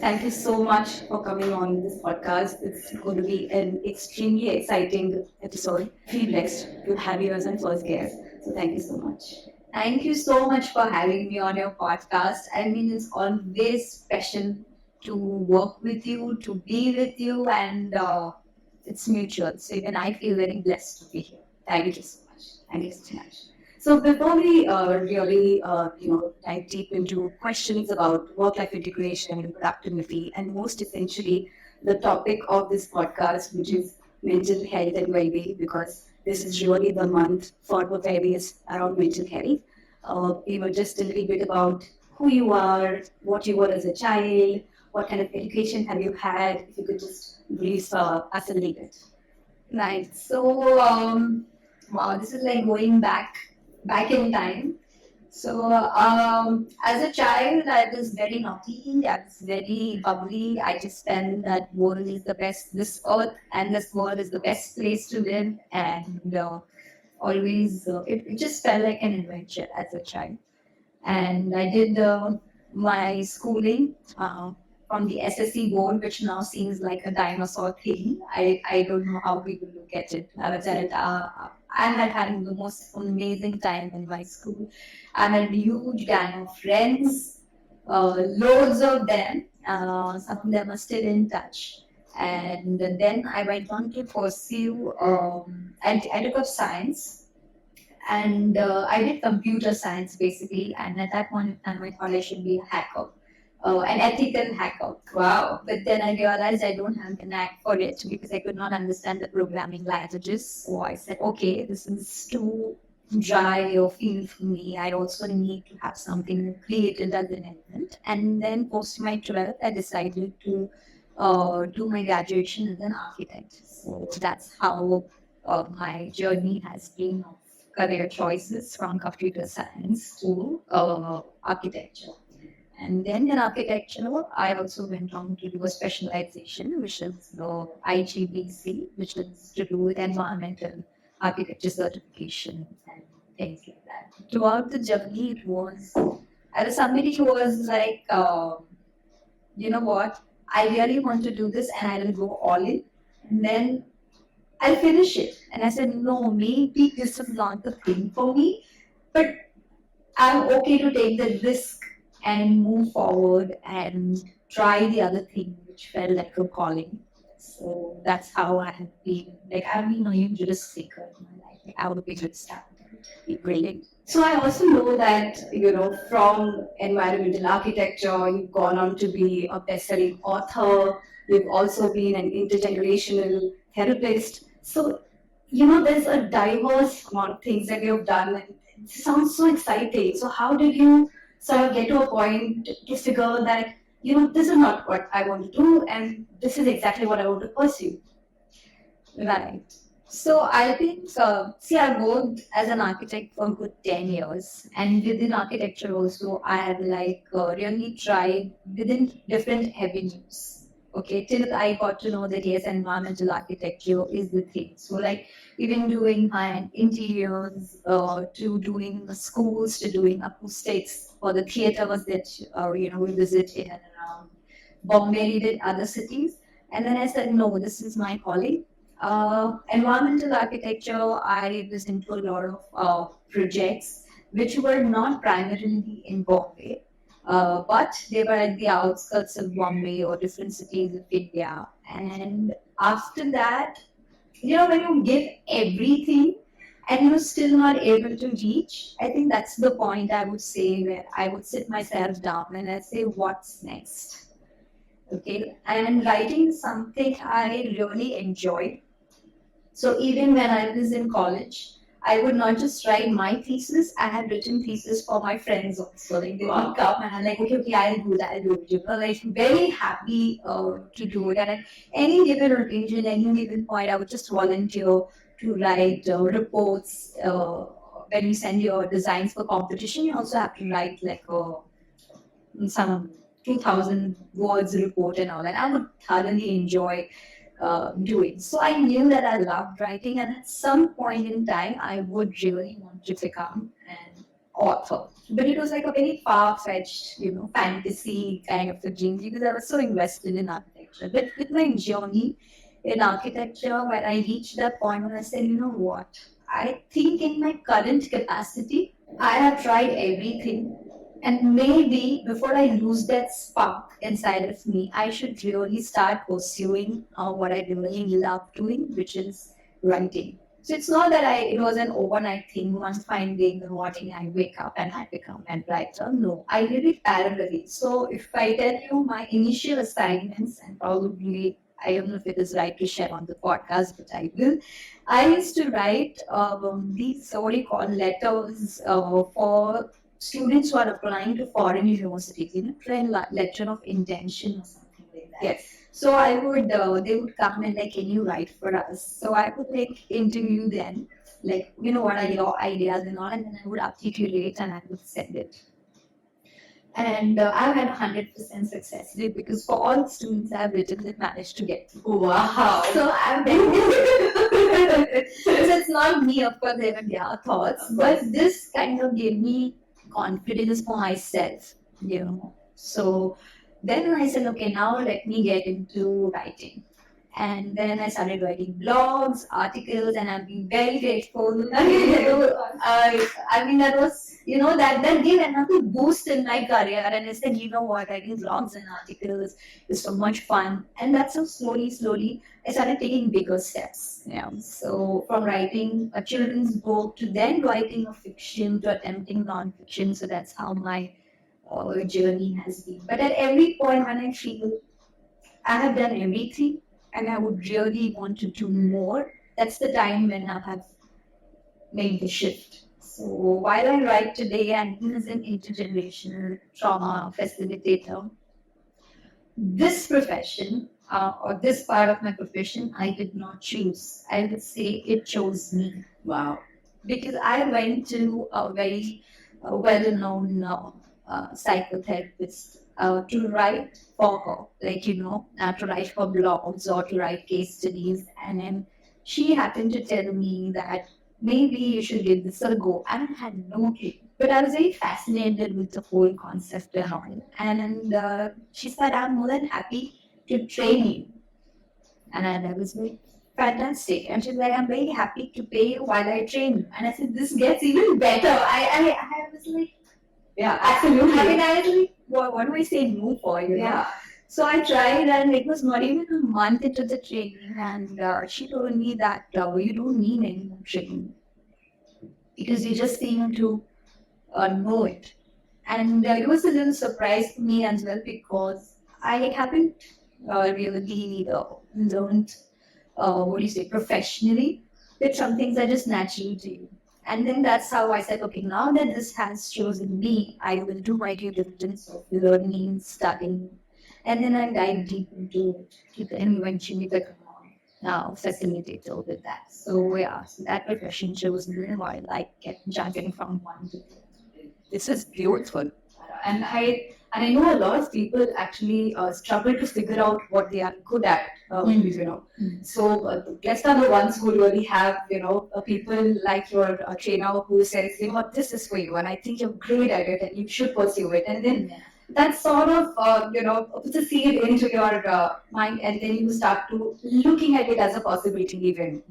Thank you so much for coming on this podcast. It's going to be an extremely exciting episode. Feel blessed to have you as my first guest. So thank you so much. Thank you so much for having me on your podcast. I mean, it's always special to work with you, to be with you, and it's mutual. So even I feel very blessed to be here. Thank you so much. Thank you so much. So before we really, dive deep into questions about work-life integration and productivity, and most essentially, the topic of this podcast, which is mental health and well-being, because this is really the month for awareness around mental health. Just a little bit about who you are, what you were as a child, what kind of education have you had. If you could just brief us a little bit. Right. So, wow, this is like going back in time. So, as a child, I was very naughty. I was very bubbly. I just felt that world is the best. This earth and this world is the best place to live, and always it just felt like an adventure as a child. And I did my schooling from the SSC board, which now seems like a dinosaur thing. I don't know how people look at it. I had had the most amazing time in my school. I had a huge gang of friends, loads of them. Some of them are still in touch. And then I went on to pursue I took up science, and I did computer science basically. And at that point in time, I thought I should be a hacker, an ethical hacker. Wow! But then I realized I don't have the knack for it because I could not understand the programming languages. So I said, okay, this is too dry or field for me. I also need to have something creative as an element. And then post my 12th, I decided to do my graduation as an architect. So that's how my journey has been of career choices from computer science to architecture. And then in architecture, I also went on to do a specialization, which is the IGBC, which is to do with environmental architecture certification and things like that. Throughout the journey, it was, I was somebody who was like, you know what, I really want to do this and I will go all in. And then I'll finish it. And I said, no, maybe this is not the thing for me, but I'm okay to take the risk and move forward and try the other thing, which felt like a calling. So that's how I have been. Like, I've been a huge risk taker in my life. Like, I would be good stuff. Brilliant. So I also know that, from environmental architecture, you've gone on to be a best-selling author. You've also been an intergenerational therapist. So, there's a diverse amount of things that you've done. And it sounds so exciting. So how did you sort of get to a point to figure that, this is not what I want to do and this is exactly what I want to pursue? Right. So I think, I worked as an architect for a good 10 years. And within architecture also, I have really tried within different avenues. Okay, till I got to know that yes, environmental architecture is the thing. So like even doing my interiors, to doing the schools, to doing acoustics for the theaters that, we visit in and around Bombay, we did other cities. And then I said, no, this is my calling. Environmental architecture, I was into a lot of projects which were not primarily in Bombay, but they were at the outskirts of Bombay or different cities of India. And after that, when you give everything and you're still not able to reach, I think that's the point I would say where I would sit myself down and I say, what's next? Okay, and writing is something I really enjoy. So even when I was in college, I would not just write my thesis. I had written thesis for my friends also. Like they would come and I'm like, okay, I'll do that. I'll do it. Like very happy to do it. And at any given occasion, any given point, I would just volunteer to write reports. When you send your designs for competition, you also have to write like some 2,000 words report and all that. I would thoroughly enjoy doing. So I knew that I loved writing, and at some point in time, I would really want to become an author. But it was like a very far-fetched, fantasy kind of a dream because I was so invested in architecture. But with my journey in architecture, when I reached that point where I said, you know what? I think in my current capacity, I have tried everything. And maybe before I lose that spark inside of me, I should really start pursuing what I really love doing, which is writing. So it's not that it was an overnight thing. One fine day in the morning, I wake up and I become a writer. No, I did it parallelly. So if I tell you my initial assignments, and probably I don't know if it is right to share on the podcast, but I will. I used to write these what do you call letters for students who are applying to foreign universities, letter of intention or something like that. Yes. So I would, they would come and like, can you write for us? So I would like interview them, like, what are your ideas and all, and then I would articulate and I would send it. And I've had 100% success rate because for all students I've written, they've managed to get through. Wow. So I'm very so it's not me, of course, they have their thoughts, but this kind of gave me confidence for myself, So then I said, okay, now let me get into writing. And then I started writing blogs, articles, and I've been very grateful. I mean, that was, that gave another boost in my career. And I said, you know what, writing blogs and articles is so much fun. And that's how slowly, I started taking bigger steps. So from writing a children's book to then writing a fiction to attempting non-fiction. So that's how my journey has been. But at every point when I feel I have done everything, and I would really want to do more, that's the time when I have made the shift. So while I write today, and as an intergenerational trauma facilitator, this profession or this part of my profession, I did not choose. I would say it chose me. Wow. Because I went to a very well-known psychotherapist to write for her, to write for blogs or to write case studies. And then she happened to tell me that maybe you should give this a go. And I had no clue. But I was very fascinated with the whole concept behind it. And she said, I'm more than happy to train you. And I was like, fantastic. And she's like, I'm very happy to pay you while I train you. And I said, this gets even better. I was like, yeah, absolutely. I mean, I was like, what do I say no for? Yeah. So I tried, and it was not even a month into the training. And she told me that you don't need any more training because you just seem to know it. And it was a little surprise for me as well because I haven't really learned, professionally. But some things are just natural to you. And then that's how I said, okay, now that this has chosen me, I will do my due diligence of learning, studying, and then I dive deep into it and eventually become a facilitator with that. So yeah, so that profession chose me while I kept jumping from one to the other. This is beautiful. And I know a lot of people actually struggle to figure out what they are good at. So guests are the ones who really have, people like your trainer who says, this is for you, and I think you're great at it, and you should pursue it. And then that sort of, puts a seed into your mind, and then you start to looking at it as a possibility even,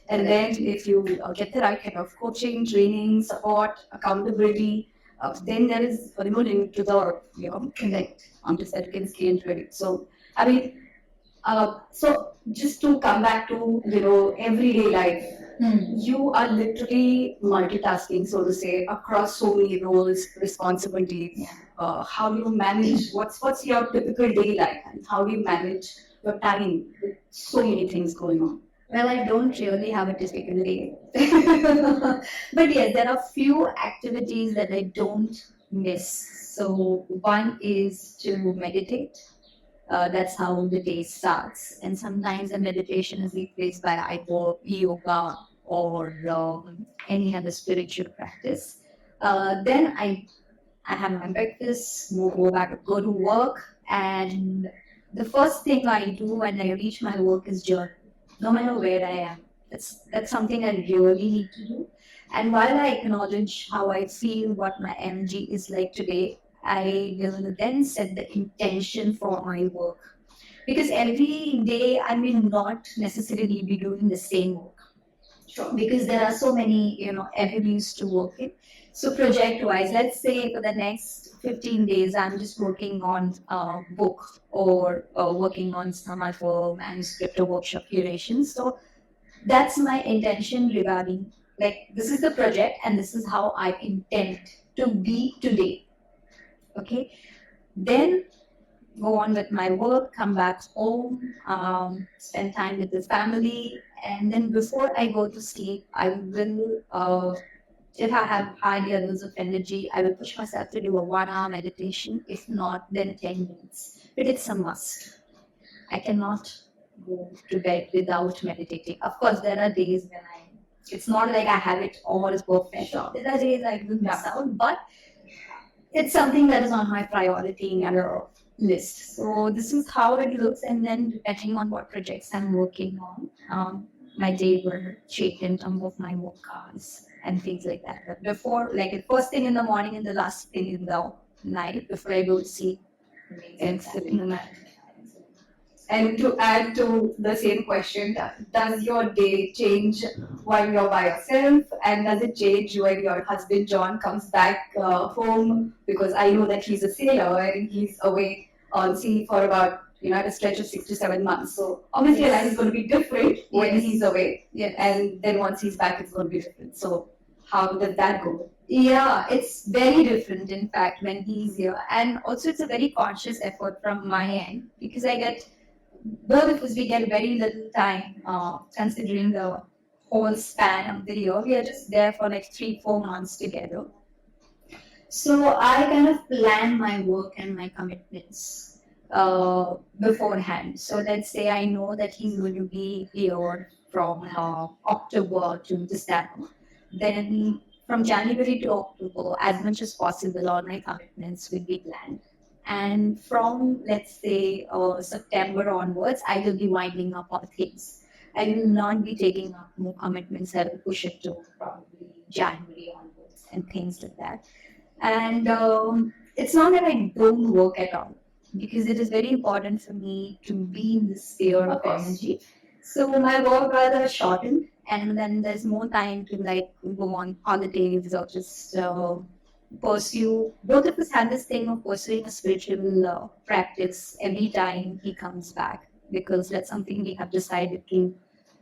And then if you get the right kind of coaching, training, support, accountability, then there is a link to the connect just that you can scale into it. So I mean, so just to come back to everyday life, you are literally multitasking, so to say, across so many roles, responsibilities. How do you manage? What's your typical day like, and how do you manage your time with so many things going on? Well, I don't really have a typical day. But yes, there are few activities that I don't miss. So one is to meditate. That's how the day starts. And sometimes the meditation is replaced by either yoga or any other spiritual practice. Then I have my breakfast, go to work, and the first thing I do when I reach my work is journal. No matter where I am, that's something I really need to do. And while I acknowledge how I feel, what my energy is like today, I will then set the intention for my work. Because every day I may not necessarily be doing the same work. Sure. Because there are so many, avenues to work in. So project wise, let's say for the next 15 days, I'm just working on a book or working on some of a manuscript or workshop curation. So that's my intention regarding, like, this is the project and this is how I intend to be today. Okay. Then go on with my work, come back home, spend time with the family, and then before I go to sleep, I will, if I have high levels of energy, I will push myself to do a 1 hour meditation. If not, then 10 minutes. But it's a must. I cannot go to bed without meditating. Of course, there are days when it's not like I have it all perfect. Sure. There are days I will miss out, but it's something that is on my priority list. So this is how it looks, and then depending on what projects I'm working on, my day will shape in terms of my work hours and things like that. But before, like the first thing in the morning and the last thing in the night, before I go to sleep, and sit in the night. And to add to the same question, does your day change while you're by yourself? And does it change when your husband John comes back home? Because I know that he's a sailor and he's away on sea for about, at a stretch of 6 to 7 months. So obviously life is going to be different when he's away. Yes. And then once he's back, it's going to be different. So how does that go? Yeah, it's very different, in fact, when he's here. And also, it's a very conscious effort from my end because because we get very little time, considering the whole span of the year. We are just there for like 3-4 months together. So I kind of plan my work and my commitments beforehand. So let's say I know that he's going to be here from October to December. Then from January to October, as much as possible, all my commitments will be planned. And from, let's say, September onwards, I will be winding up all things. I will not be taking up more commitments. I will push it to probably January onwards and things like that. And it's not that I don't work at all, because it is very important for me to be in this sphere of energy. So my work rather shortened, and then there's more time to like go on holidays or just pursue. Both of us had this thing of pursuing a spiritual practice every time he comes back, because that's something we have decided to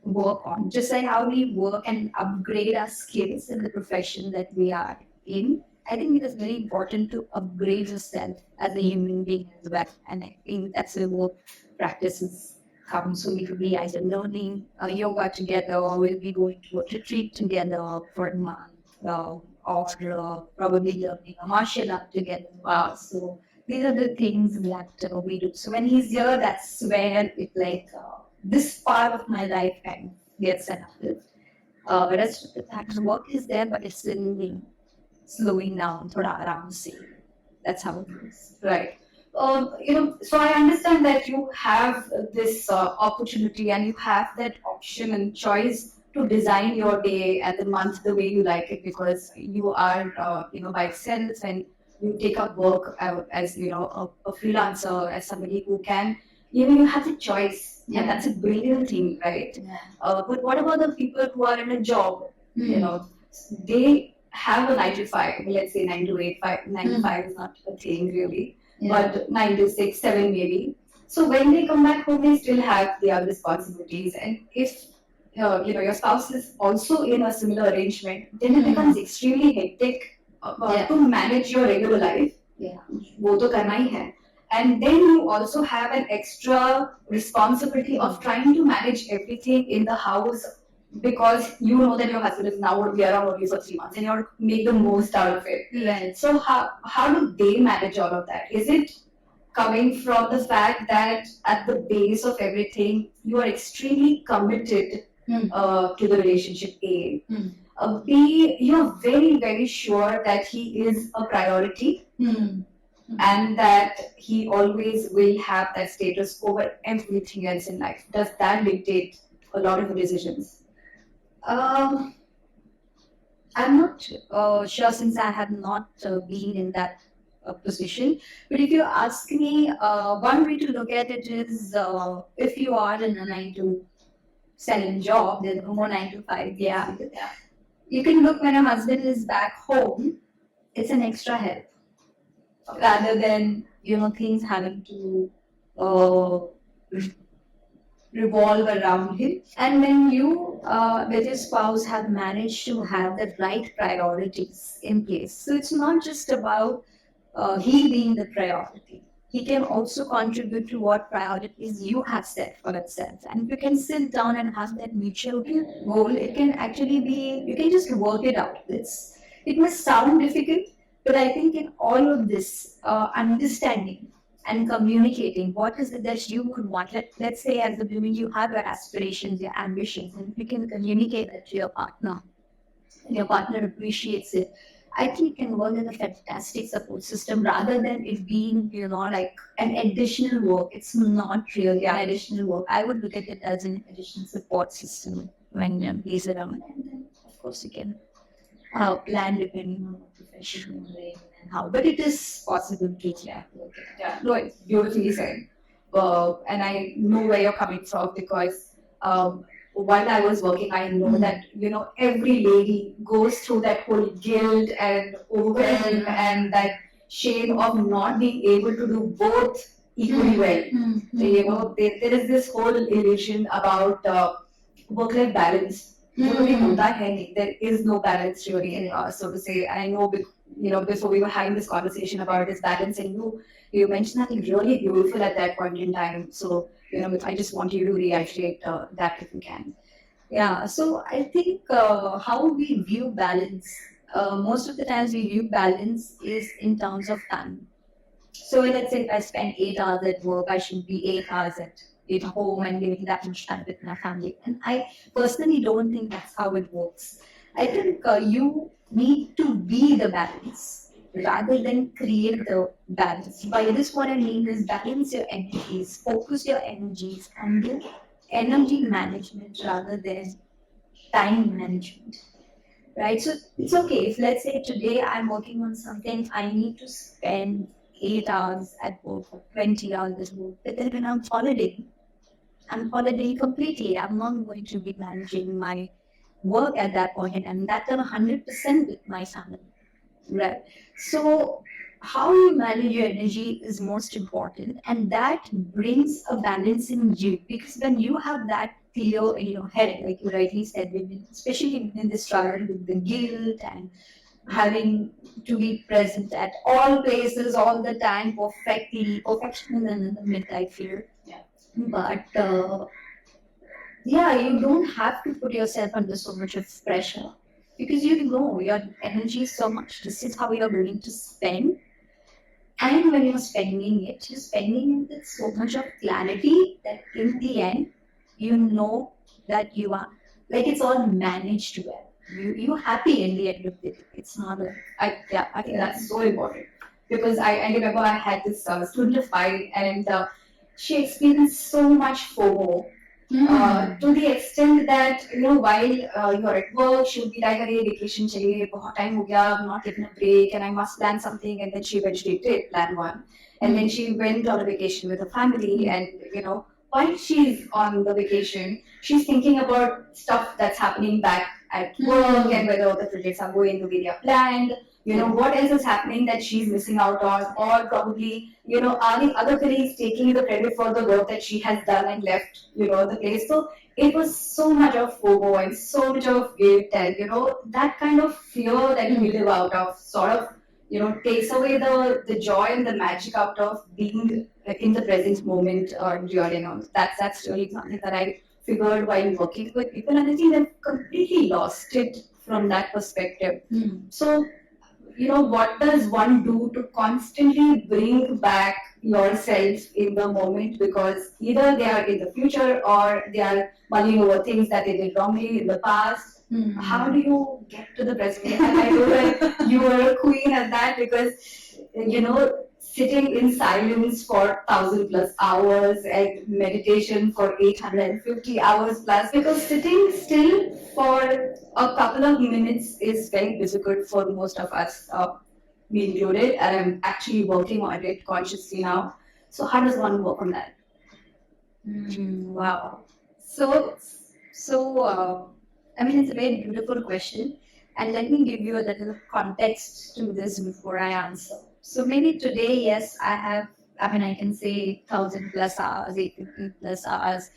work on. Just like how we work and upgrade our skills in the profession that we are in, I think it is very important to upgrade yourself as a human being as well. And I think that's where work practices come. So we could be either learning yoga together, or we'll be going to a retreat together for a month, or probably learning a martial art together. So these are the things that we do. So when he's here, that's where it this part of my life kind of gets settled. Rest of the work is there, but it's still slowing down, thoda around se. That's how it is. Right. So I understand that you have this opportunity and you have that option and choice to design your day and the month the way you like it, because you are, by yourself, and you take up work as, a freelancer, as somebody who can, you have the choice. Yeah. And that's a brilliant thing, right? Yeah. But what about the people who are in a job? They have a 9 to 5, let's say 9 to 8, 9 to 5 is not a thing really, but 9 to 6, 7 maybe. So when they come back home, they still have their responsibilities, and if your spouse is also in a similar arrangement, then it becomes extremely hectic to manage your regular life. Yeah, वो तो करना ही है. And then you also have an extra responsibility of trying to manage everything in the house, because you know that your husband is now going to be around only for 3 months and you're make the most out of it. Right. So how do they manage all of that? Is it coming from the fact that at the base of everything you are extremely committed to the relationship? A. B, you're very, very sure that he is a priority and that he always will have that status over everything else in life. Does that dictate a lot of the decisions? I I'm not sure since I have not been in that position. But if you ask me, one way to look at it is if you are in a 9 to 7 job, there's no more 9 to 5. Yeah. You can look when a husband is back home, it's an extra help rather than things having to uh, revolve around him. And when you, with your spouse, have managed to have the right priorities in place, so it's not just about he being the priority. He can also contribute to what priorities you have set for yourself. And if you can sit down and have that mutual goal, it can actually be, you can just work it out. It must sound difficult, but I think in all of this, understanding and communicating what is it that you would want. Let's say as a woman, you have your aspirations, your ambitions, and you can communicate that to your partner, and your partner appreciates it. I think it can work as a fantastic support system rather than it being, like an additional work. It's not really an additional work. I would look at it as an additional support system when he's around. And then, of course, you can plan depending on what profession you're in and how. But it is possible to No, it's beautifully said. And I know where you're coming from because while I was working, I know that every lady goes through that whole guilt and overwhelm and that shame of not being able to do both equally well. There is this whole illusion about work-life balance. There is no balance really, so to say. I know, before we were having this conversation about this balance, and you mentioned something really beautiful at that point in time. So, I just want you to reiterate that if you can. Yeah, so I think how we view balance, most of the times we view balance is in terms of time. So let's say if I spend 8 hours at work, I should be 8 hours at home and living that much time with my family. And I personally don't think that's how it works. I think you need to be the balance rather than create the balance. By this, what I mean is balance your energies, focus your energies, and do energy management rather than time management. Right? So it's okay if, let's say, today I'm working on something, I need to spend 8 hours at work or 20 hours at work. But then when I'm holidaying completely. I'm not going to be managing my work at that point, and that's 100% with my family. Right. So how you manage your energy is most important, and that brings a balance in you. Because when you have that clear in your head, like you rightly said, especially in this struggle with the guilt and having to be present at all places all the time perfectly, perfection in the midnight fear. Yeah. But yeah, you don't have to put yourself under so much of pressure because you know your energy is so much. This is how you're willing to spend. And when you're spending it, you're spending it with so much of clarity that in the end, you know that you are, like, it's all managed well. You're happy in the end of it. It's not a, I think that's so important because I remember I had this student of mine and she experienced so much FOMO. To the extent that while you're at work, she would be like, "Arey, vacation chahiye, bahut time ho gaya, I'm not taking a break, and I must plan something." And then she eventually did plan one, and then she went on a vacation with her family, and while she's on the vacation, she's thinking about stuff that's happening back at work and whether the projects are going the way they are planned. What else is happening that she's missing out on, or probably, are the other colleagues taking the credit for the work that she has done and left, the place. So it was so much of FOMO and so much of guilt and, that kind of fear that we live out of sort of, takes away the joy and the magic out of being in the present moment or during. That's really something that I figured while working with people, and I think they've completely lost it from that perspective. So, what does one do to constantly bring back yourself in the moment? Because either they are in the future or they are mulling over things that they did wrongly in the past. How do you get to the present? And I know that you were a queen at that because, sitting in silence for 1,000+ hours and meditation for 850 hours plus, because sitting still for a couple of minutes is very difficult for most of us, me included, and I'm actually working on it consciously now. So how does one work on that? Wow. So, so, I mean, it's a very beautiful question. And let me give you a little context to this before I answer. So maybe today, yes, I mean, I can say 1,000+ hours, 850+hours.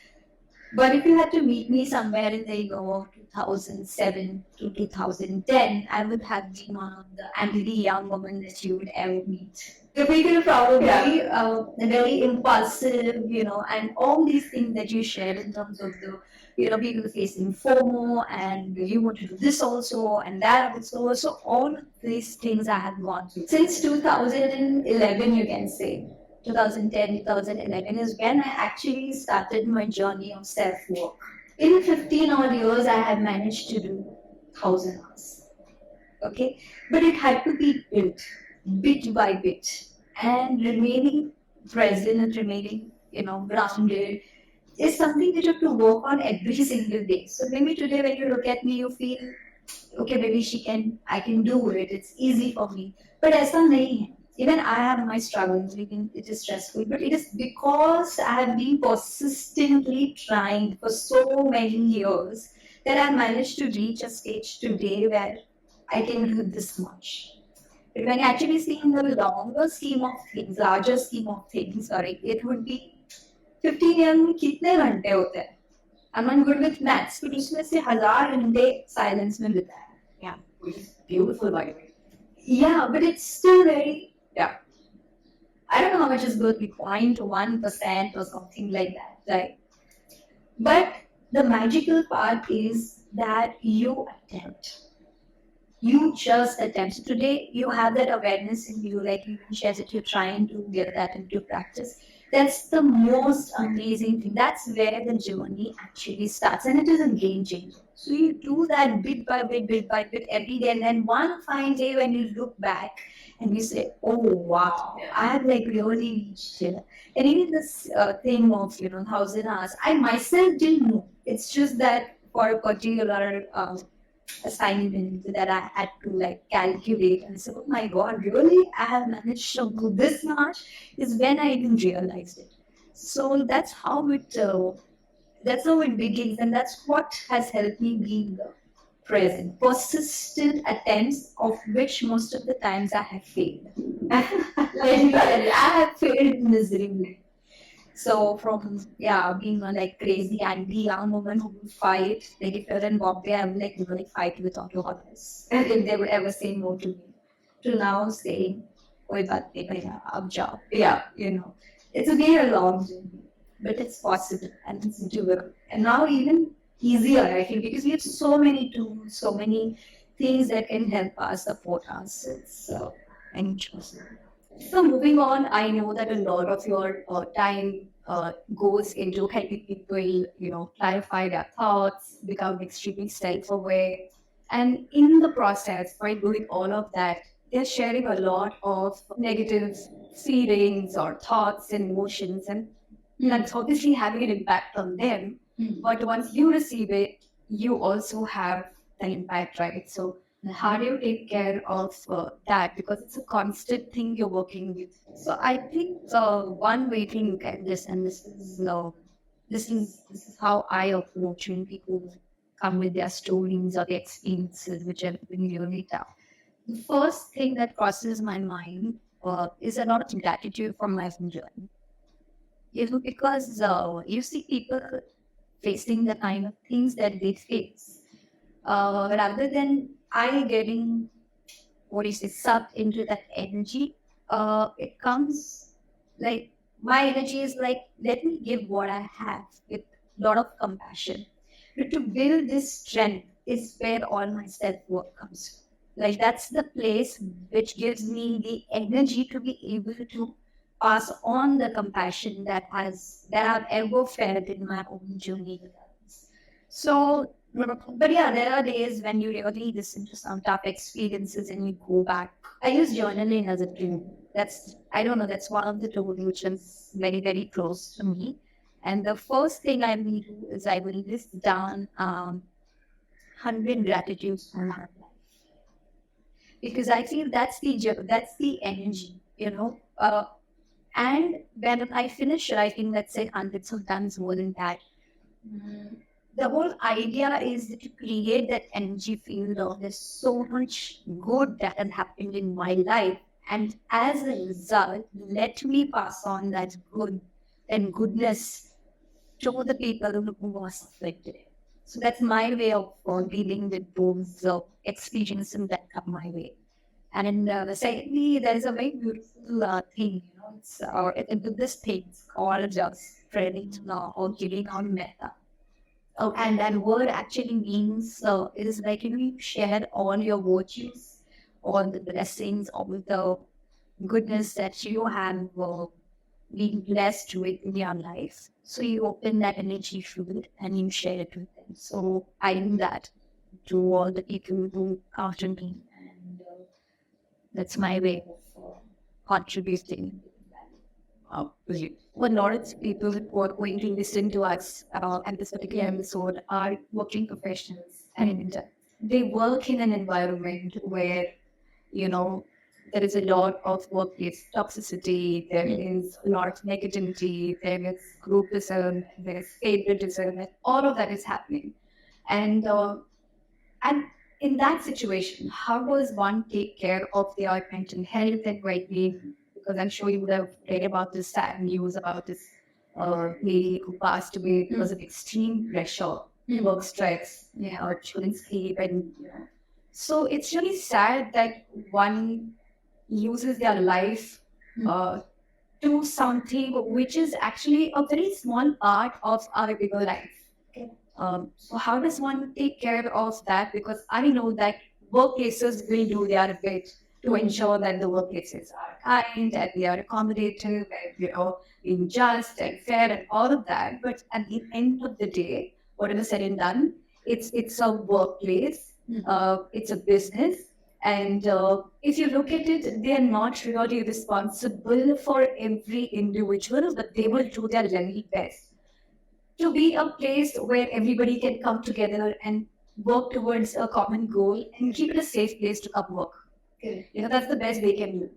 But if you had to meet me somewhere in the year of 2007 to 2010, I would have been one of the angry young woman that you would ever meet. The people probably very impulsive, and all these things that you shared in terms of the, people facing FOMO and you want to do this also and that also. So all of these things I have gone through. Since 2011, you can say. 2010, 2011 is when I actually started my journey of self work. In 15 odd years, I have managed to do 1,000 hours. Okay, but it had to be built bit by bit, and remaining present and remaining, grounded is something that you have to work on every single day. So maybe today when you look at me, you feel, okay, maybe I can do it. It's easy for me. But ऐसा नहीं है. Even I have my struggles. Even it is stressful, but it is because I have been persistently trying for so many years that I managed to reach a stage today where I can do this much. But when you actually see in the longer scheme of things, larger scheme of things, sorry, it would be 15 years में कितने घंटे होते हैं? I'm not good with maths, but उसमें से 1,000 घंटे silence में बिताया. Yeah, which is beautiful, by the way. Yeah, but it's still very, yeah. I don't know how much is good, like 0.1% or something like that, right? But the magical part is that you attempt. You just attempt. So today you have that awareness in you, like you share that you're trying to get that into practice. That's the most amazing thing. That's where the journey actually starts, and it is a game changer. So you do that bit by bit every day, and then one fine day when you look back and you say, "Oh wow, I have like really reached here." And even this thing of 1,000 hours, I myself didn't know. It's just that for a particular assignment that I had to like calculate and say, oh my god, really? I have managed to do this much is when I didn't realize it. So that's how it begins, and that's what has helped me be in the present. Persistent attempts of which most of the times I have failed. Let me tell you, I have failed miserably. So from being a like crazy angry young woman who would fight, like if you're in Bombay, I would like really fight with all your others. If they would ever say no to me. To now saying, "Koi baat nahi, bhaiya, ab jao." Yeah, it's been a long journey, but it's possible and it's doable. And now even easier, I feel, because we have so many tools, so many things that can help us, support us. It's interesting. So moving on, I know that a lot of your time goes into helping people, clarify their thoughts, become extremely self-aware, and in the process, by doing all of that, they're sharing a lot of negative feelings or thoughts and emotions, and that's obviously having an impact on them. But once you receive it, you also have an impact, right? So how do you take care of that, because it's a constant thing you're working with? So I think one way to look at this, and this is how I approach when people come with their stories or their experiences which have been really tough. The first thing that crosses my mind is a lot of gratitude from my journey. Because you see people facing the kind of things that they face, rather than I getting sucked into that energy, it comes like my energy is like, let me give what I have with a lot of compassion. But to build this strength is where all my self work comes. Like that's the place which gives me the energy to be able to pass on the compassion that I've ever felt in my own journey with others. So, but yeah, there are days when you really listen to some tough experiences and you go back. I use journaling as a tool. I don't know, that's one of the tools which is very, very close to me. And the first thing I will do is I will list down 100 gratitudes for my life. Because I feel that's the energy, and when I finish writing, let's say hundreds of times more than that, the whole idea is to create that energy field of there's so much good that has happened in my life. And as a result, let me pass on that good and goodness to the people who are affected. So that's my way of dealing with those experiences that come my way. And secondly, there is a very beautiful thing, it's this thing called just credit or giving on meta. Oh, and that word actually means it is like you share all your virtues, all the blessings, all the goodness that you have been blessed with in your life. So you open that energy field and you share it with them. So I do that to all the people who after me, and that's my way of contributing. Well, lot of people who are going to listen to us at this particular episode are working professionals, and they work in an environment where, you know, there is a lot of workplace toxicity, there is a lot of negativity, there is groupism, there is favoritism, and all of that is happening. And and in that situation, how does one take care of their mental health and well-being? Because I'm sure you would have read about this sad news about this lady who passed away because of extreme pressure, work stress, or children's sleep, and so it's really sad that one uses their life to something which is actually a very small part of our bigger life. So how does one take care of that? Because I know that workplaces will do their bit to ensure that the workplaces are kind, that they are accommodative, that being just and fair and all of that. But at the end of the day, whatever said and done, it's a workplace, it's a business, and if you look at it, they are not really responsible for every individual, but they will do their level best to be a place where everybody can come together and work towards a common goal and keep it a safe place to come work. That's the best they can do.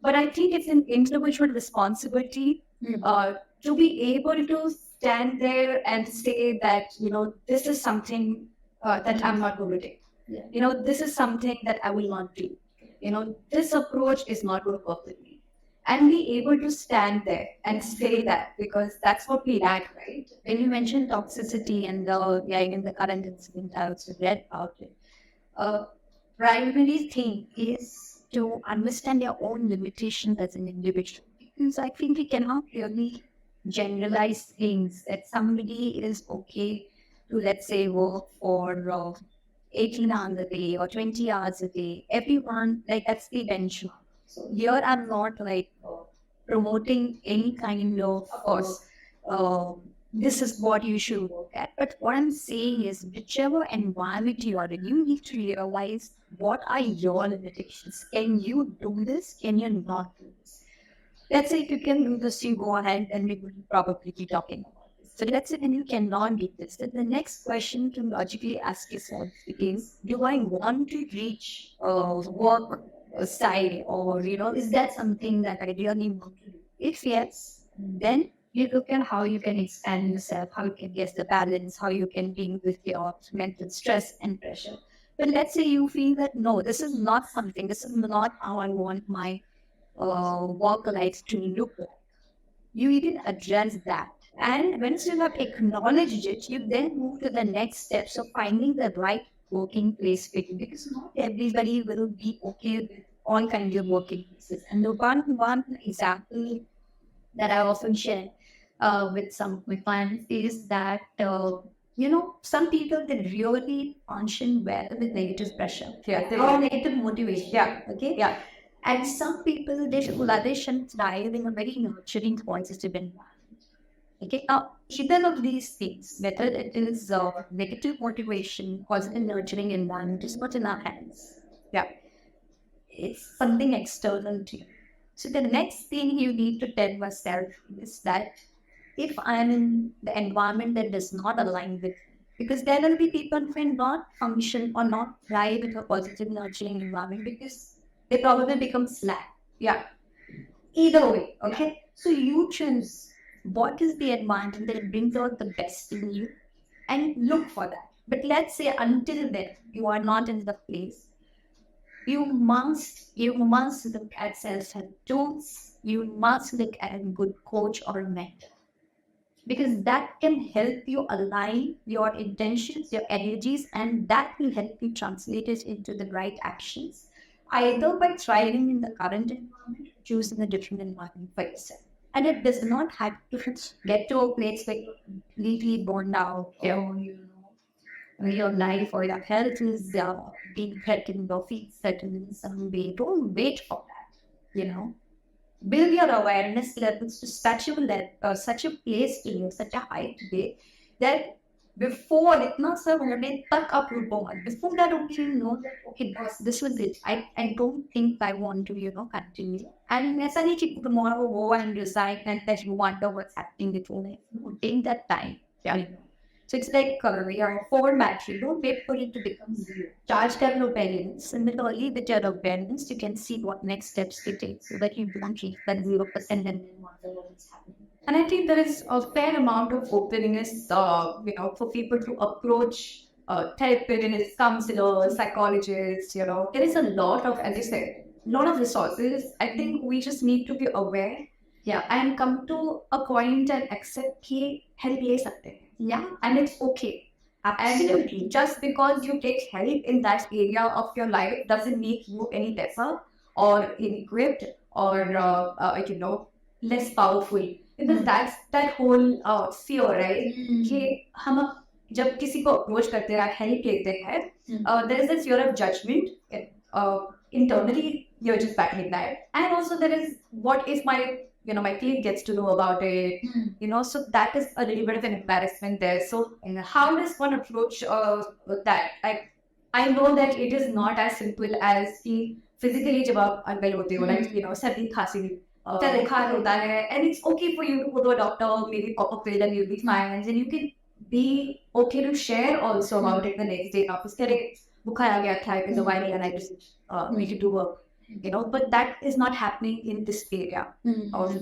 But I think it's an individual responsibility to be able to stand there and say that, this is something that I'm not going to take. This is something that I will not do. This approach is not going to work with me. And be able to stand there and say that, because that's what we lack, right? When you mentioned toxicity and in the current incident, I also read about it. Primary thing is to understand your own limitations as an individual. Because I think we cannot really generalize things that somebody is okay to, let's say, work for 18 hours a day or 20 hours a day. Everyone, that's the benchmark. So here I'm not promoting any kind of course. This is what you should work at. But what I'm saying is, whichever environment you are in, you need to realize what are your limitations. Can you do this? Can you not do this? Let's say if you can do this, you go ahead and we will probably be talking about this. So let's say when you cannot do this, then the next question to logically ask yourself is, do I want to reach work side, or is that something that I really want to do? If yes, then you look at how you can expand yourself, how you can get the balance, how you can deal with your mental stress and pressure. But let's say you feel that no, this is not how I want my work life to look like. You even address that. And once you have acknowledged it, you then move to the next steps of finding the right working place for you, because not everybody will be okay with all kinds of working places. And the one example that I often share with some of my clients is that some people, they really function well with negative pressure or negative motivation. Okay. And some people, they should thrive in a very nurturing, positive environment. Okay, now either of these things, whether it is negative motivation, positive nurturing environment, is not in our hands. It's something external to you. So the next thing you need to tell yourself is that if I'm in the environment that does not align with, because there will be people who will not function or not thrive with a positive nurturing environment because they probably become slack. Yeah. Either way, okay? So you choose what is the environment that brings out the best in you and look for that. But let's say until then you are not in the place, you must look at self-help tools, you must look at a good coach or a mentor because that can help you align your intentions, your energies, and that will help you translate it into the right actions, either by thriving in the current environment or choosing a different environment for yourself. And it does not have to get to a place where you're completely burned out, or your life or your health is being threatened or feels threatened in some way. Don't wait for that, build your awareness levels to such a place to you, such a height today that before itna sab hone tak up before that only you know that okay this was it. I don't think I want to continue. And aisa nahi ki tomorrow go and resign and then you wonder what's happening with your life. No, take that time. Yeah. So it's like your forward battery. Don't wait for it to become zero. Charge them awareness. Similarly, with your awareness, you can see what next steps to take so that you don't reach that 0% and then wonder what is happening. And I think there is a fair amount of openness, for people to approach therapists, counselors, psychologists. There is a lot of, as you said, lot of resources. I think we just need to be aware, yeah, and come to a point and accept कि help ले सकते हैं. Yeah, and it's okay. Absolutely. Just because you take help in that area of your life doesn't make you any better or inequipped or less powerful. Because that's that whole fear, right? कि हम जब किसी को approach करते हैं, help लेते हैं, there is this fear of judgment. Internally, you're just battling that, and also there is what if my kid gets to know about it, so that is a little bit of an embarrassment there. So how does one approach that? I know that it is not as simple as the physically जब आप unwell होते हो, like सर्दी खांसी बुखार होता है, and it's okay for you to go to a doctor, maybe pop a pill and you'll be fine, and you can be okay to share also about it the next day. Office करें बुखार आ गया था, it's a while and I just need to do work. But that is not happening in this area of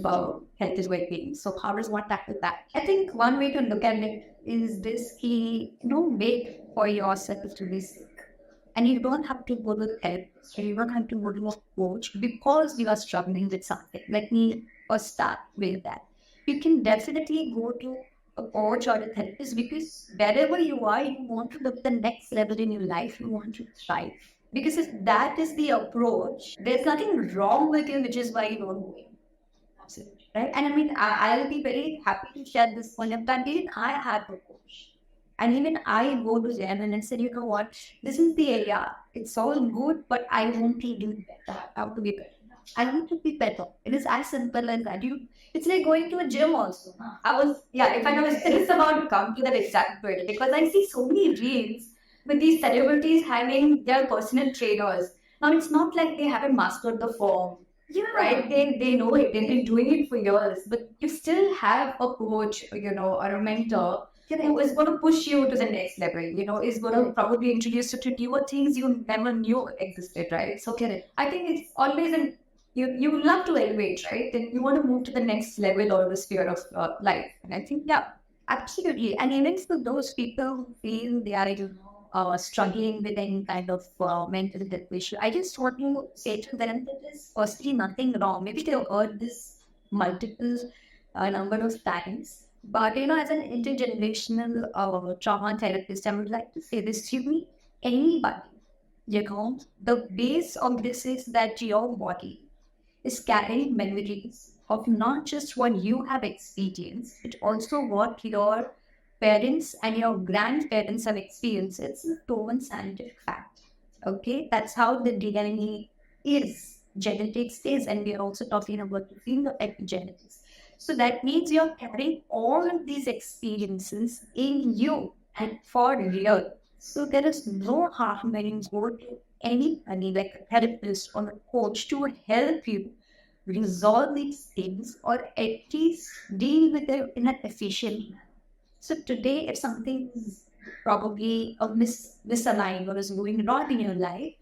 health is well-being. So how does one tackle that? I think one way to look at it is this: wait for yourself to be sick, and you don't have to go to help, or you don't have to go to a coach because you are struggling with something. Let me start with that. You can definitely go to a coach or a therapist because wherever you are, you want to look the next level in your life. You want to thrive. Because if that is the approach, there's nothing wrong with you, which is why you don't go. Absolutely. Right? And I mean, I'll be very happy to share this point of time. Even I had a coach. And even I go to them and I said, you know what, this is the area. It's all good, but I want to do better. I have to be better. I want to be better. It is as simple as that. It's like going to a gym also. If I was just about to come to that exact point, because I see so many reels with these celebrities having their personal trainers. Now, it's not like they haven't mastered the form. Yeah. Right? They know it. They've been doing it for years. But you still have a coach, or a mentor who is going to push you to the next level, is going to probably introduce you to newer things you never knew existed, right? So I think it's always you love to elevate, right? Then you want to move to the next level or the sphere of life. And I think, yeah, absolutely. And even for those people who feel they are struggling with any kind of mental health issue, I just want to say to them that there's firstly nothing wrong. Maybe they've heard this multiple number of times. But, as an intergenerational trauma therapist, I would like to say this to me, anybody, the base of this is that your body is carrying memories of not just what you have experienced, but also what your parents and your grandparents have experienced. It's a proven scientific fact. Okay, that's how the DNA is. Genetics is, and we are also talking about the field of epigenetics. So that means you're carrying all of these experiences in you and for real. So there is no harm when you go to anybody like a therapist or a coach to help you resolve these things or at least deal with them in an efficient manner. So today, if something is probably misaligned or is going wrong in your life,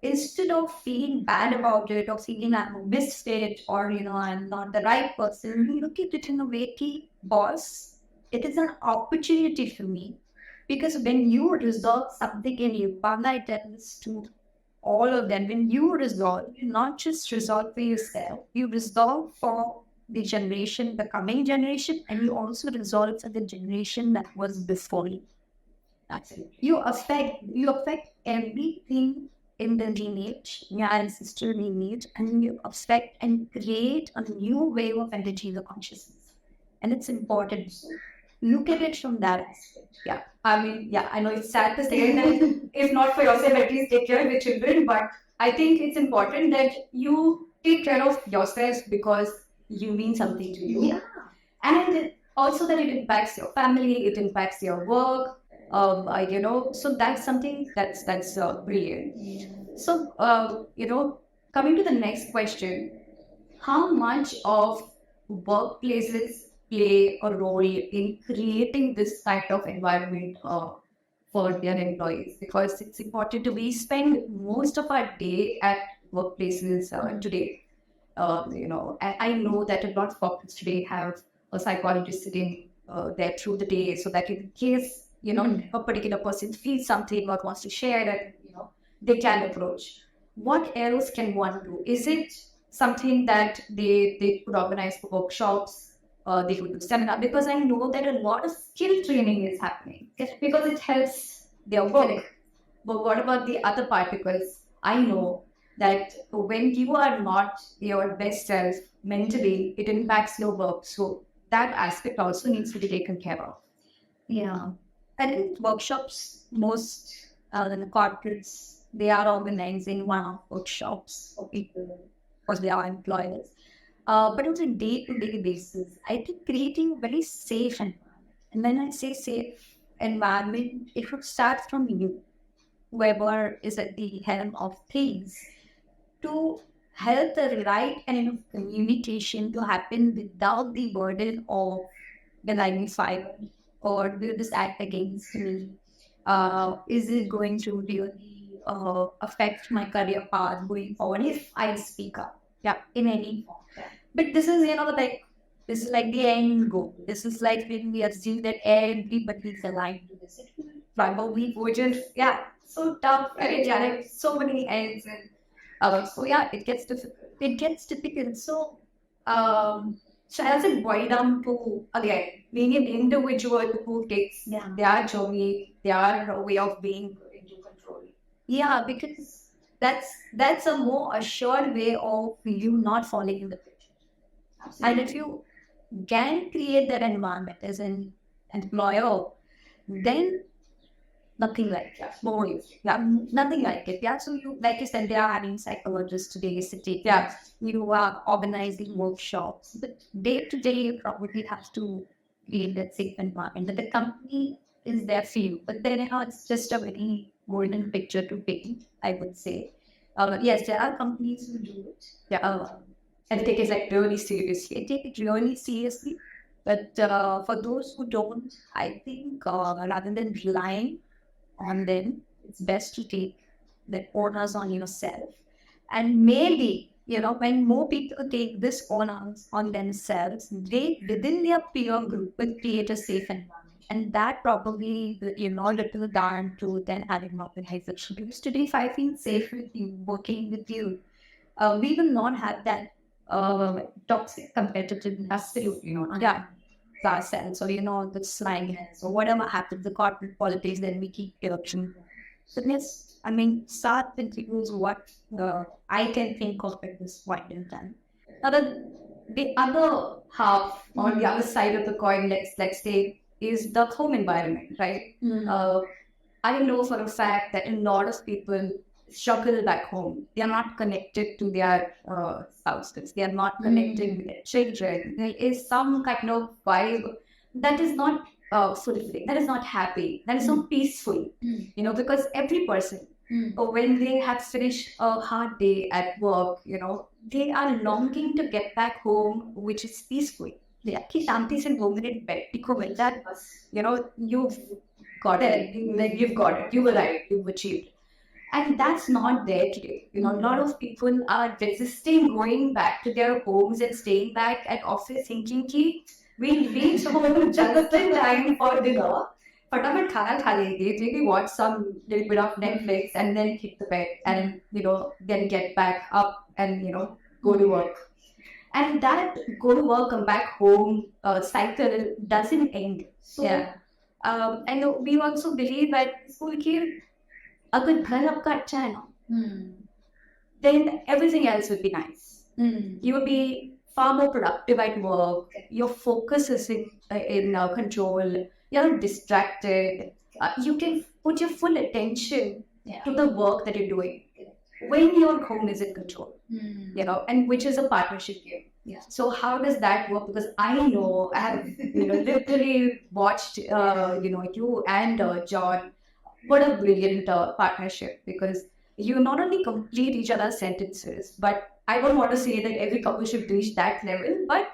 instead of feeling bad about it or feeling I'm a misfit or I'm not the right person, you look at it in a way, ki, boss, it is an opportunity for me. Because when you resolve something in you, Bala, I tell this to all of them, when you resolve, you not just resolve for yourself, you resolve for the generation, the coming generation, and you also resolve for the generation that was before you. That's it. You affect everything in the lineage, your ancestral lineage, and you affect and create a new wave of energy in the consciousness. And it's important. So look at it from that aspect. Yeah. I mean, yeah, I know it's sad to say that if not for yourself, at least take care of your children. But I think it's important that you take care of yourself because you mean something to you. Yeah. And also that it impacts your family, it impacts your work. So that's something that's brilliant. Yeah. So, coming to the next question, how much of workplaces play a role in creating this kind of environment for their employees? Because it's important to we spend most of our day at workplaces today. I know that a lot of corporates today have a psychologist sitting there through the day, so that in case a particular person feels something or wants to share that they can approach. What else can one do? Is it something that they could organize for workshops? They could do seminar, because I know that a lot of skill training is happening because it helps their work. But what about the other part? Because I know that when you are not your best self mentally, it impacts your work. So that aspect also needs to be taken care of. Yeah. And in workshops, most the corporates, they are organizing one-off workshops for people, for their employers. But on a day-to-day basis, I think creating a very safe environment. And when I say safe environment, it should start from you, whoever is at the helm of things, to help the right kind of communication to happen without the burden of the lightning fire or will this act against me? Is it going to really affect my career path going forward if I speak up? Yeah, in any form. But this is, this is like the end goal. This is like when we assume that everybody is aligned to this. Probably would yeah, so tough, right? Yeah, like so many ends and so yeah, it gets difficult. It gets difficult. So as it boil down to again being an individual who takes their journey, their way of being into control. Yeah, because that's a more assured way of you not falling in the pit. And if you can create that environment as an employer, then nothing like it. More use. Yeah, nothing like it. Yeah, so you, like you said, they are having psychologists today sitting. Yeah, you are organizing workshops, but day to day, you probably have to create that safe environment. That the company is there for you, but then it's just a very golden picture to paint, I would say. Yes, there are companies who do it. Yeah, and take it like really seriously. I take it really seriously. But for those who don't, I think rather than relying on them, it's best to take the onus on yourself. And maybe, when more people take this onus on themselves, they within their peer group will create a safe environment. And that probably, little down to then having an organization. Because today, if I feel safe with you, working with you, we will not have that toxic competitive absolutely not. Yeah. Ourselves, or the slang or whatever happens, the corporate politics, then we keep eruption. So yes, I mean, start continues what I can think of at this point in time. Now the other half, on the other side of the coin, let's say, is the home environment, right? I know for a fact that a lot of people struggle back home. They are not connected to their spouses. They are not connected with their children. There is some kind of vibe that is not fulfilling, that is not happy, that is not peaceful. Because every person, When they have finished a hard day at work, they are longing to get back home, which is peaceful. Yeah, कि शांति से 2 minute बैठो मिलता है बस, you've got it, like you've got it, you arrived, you've achieved. And that's not there today. A lot of people are resisting going back to their homes and staying back at office thinking कि we'll reach home just in time for dinner. फटाफट खाना खा लेंगे, maybe watch some little bit of Netflix and then hit the bed and then get back up and go to work. And that go to work, come back home cycle doesn't end. So and we also believe that school के अगर घर आपका अच्छा है ना, then everything else will be nice. You will be far more productive at work. Your focus is in control. You're not distracted. You can put your full attention to the work that you're doing when your home is in control. And which is a partnership game. So how does that work? Because I know I have literally watched you and John. What a brilliant partnership, because you not only complete each other's sentences, but I don't want to say that every couple should reach that level, but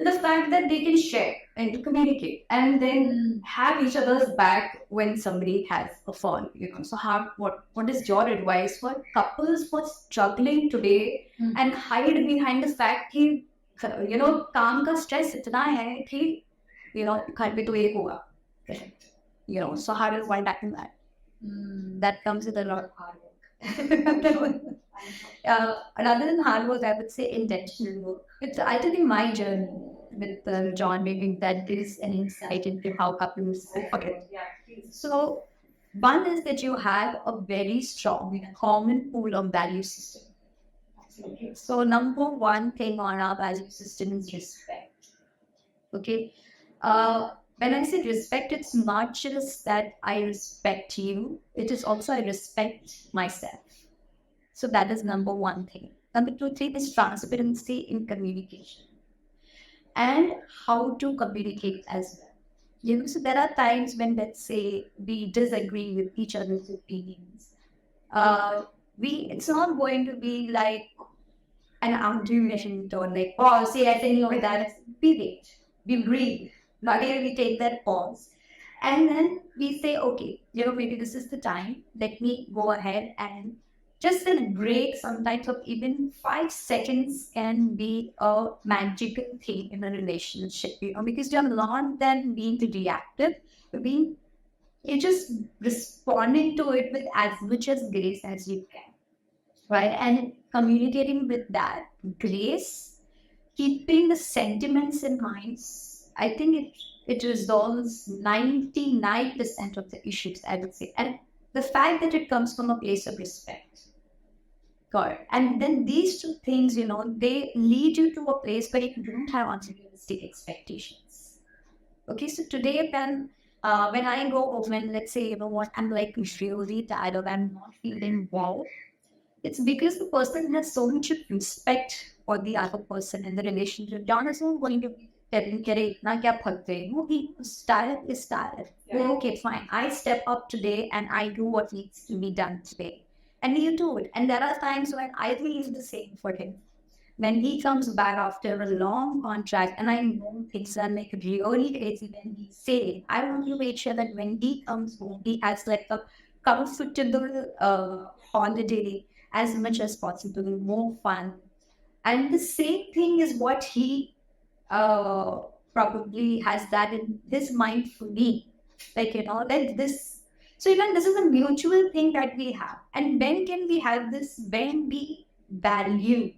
the fact that they can share and communicate and then have each other's back when somebody has a fall. So what is your advice for couples who are struggling today and hide behind the fact that काम का stress इतना है कि घर पे तो एक होगा. So how do one tackle that? That comes with a lot of hard work. Rather than hard work, I would say intentional work. I think in my journey with John, maybe that gives an insight into how couples go for it. So one is that you have a very strong common pool of value system. So number one thing on our value system is respect. Okay. When I say respect, it's not just that I respect you, it is also I respect myself. So that is number one thing. Number two thing is transparency in communication and how to communicate as well. So there are times when, let's say, we disagree with each other's opinions. It's not going to be like an argument or like, oh, say I think that we wait, we breathe. Not even we take that pause. And then we say, okay, maybe this is the time. Let me go ahead and just a break, sometimes of even 5 seconds can be a magical thing in a relationship, because you're not then being reactive, you're just responding to it with as much as grace as you can, right? And communicating with that grace, keeping the sentiments in mind, I think it resolves 99% of the issues, I would say. And the fact that it comes from a place of respect. Got it. And then these two things, they lead you to a place where you don't have unrealistic expectations. Okay, so today when I go home and let's say, I'm like really tired or I'm not feeling well, it's because the person has so much respect for the other person in the relationship. John is not going to be he's tired, is tired. Yeah. Okay, fine. I step up today and I do what needs to be done today. And you do it. And there are times when I will do the same for him. When he comes back after a long contract, and I know things are like really crazy when he says, I want to make sure that when he comes home, he has like a comfortable holiday as much as possible, more fun. And the same thing is what he probably has that in his mind for me. Like, that this. So even this is a mutual thing that we have. And when can we have this? When we value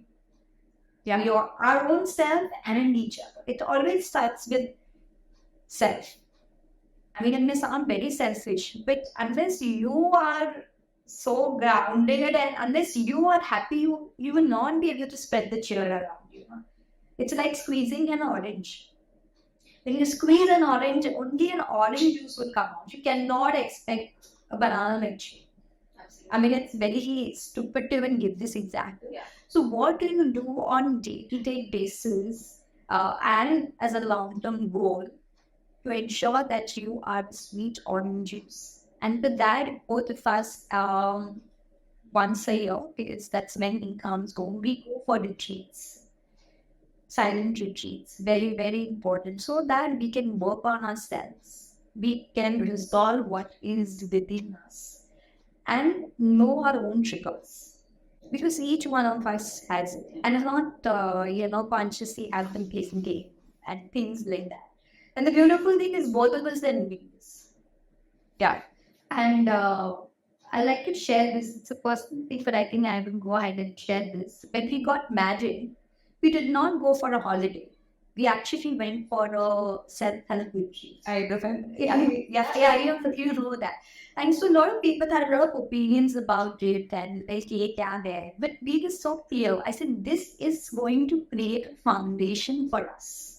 our own self and each other. It always starts with self. I mean, it may sound very selfish, but unless you are so grounded and unless you are happy, you will not be able to spread the cheer around you. It's like squeezing an orange. When you squeeze an orange, only an orange juice will come out. You cannot expect a banana milkshake. I mean, it's very stupid to even give this example. Yeah. So what can you do on day-to-day basis and as a long-term goal to ensure that you are the sweet orange juice? And with that, both of us once a year, because that's when incomes go. We go for retreats, silent retreats, very, very important, so that we can work on ourselves. We can resolve what is within us and know our own triggers. Because each one of us has it, and not, consciously have them placing game and things like that. And the beautiful thing is both of us then meet this. Yeah. And I like to share this. It's a personal thing, but I think I will go ahead and share this. When we got married, we did not go for a holiday. We actually went for a self-help retreat. I remember. You know that. And so a lot of people had a lot of opinions about it and they say, yeah, there. But we were so clear. I said, this is going to create a foundation for us.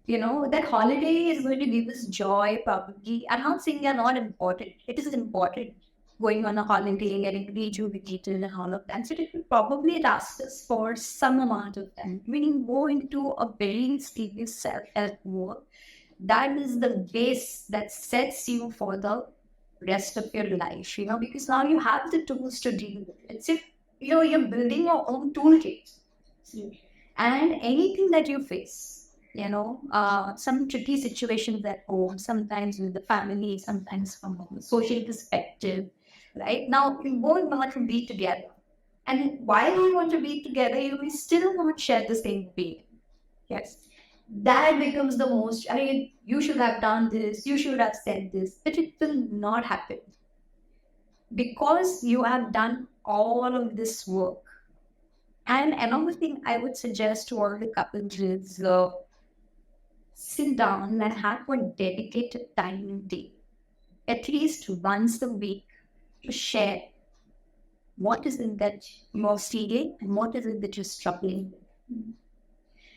That holiday is going to give us joy, probably. I'm not saying they're not important. It is important going on a holiday, getting rejuvenated and all of that. So it will probably last us for some amount of time. When you go into a very serious self-help work, that is the base that sets you for the rest of your life, because now you have the tools to deal with it. It's if, you're building your own toolkit. And anything that you face, some tricky situations at home, sometimes with the family, sometimes from a social perspective, right? Now, we both want to be together. And while we want to be together, you will still not share the same pain. Yes. That becomes the most, you should have done this, you should have said this, but it will not happen. Because you have done all of this work. And another thing I would suggest to all the couples is, sit down and have a dedicated time in day, at least once a week, to share what is it that you're feeling and what is it that you're struggling with.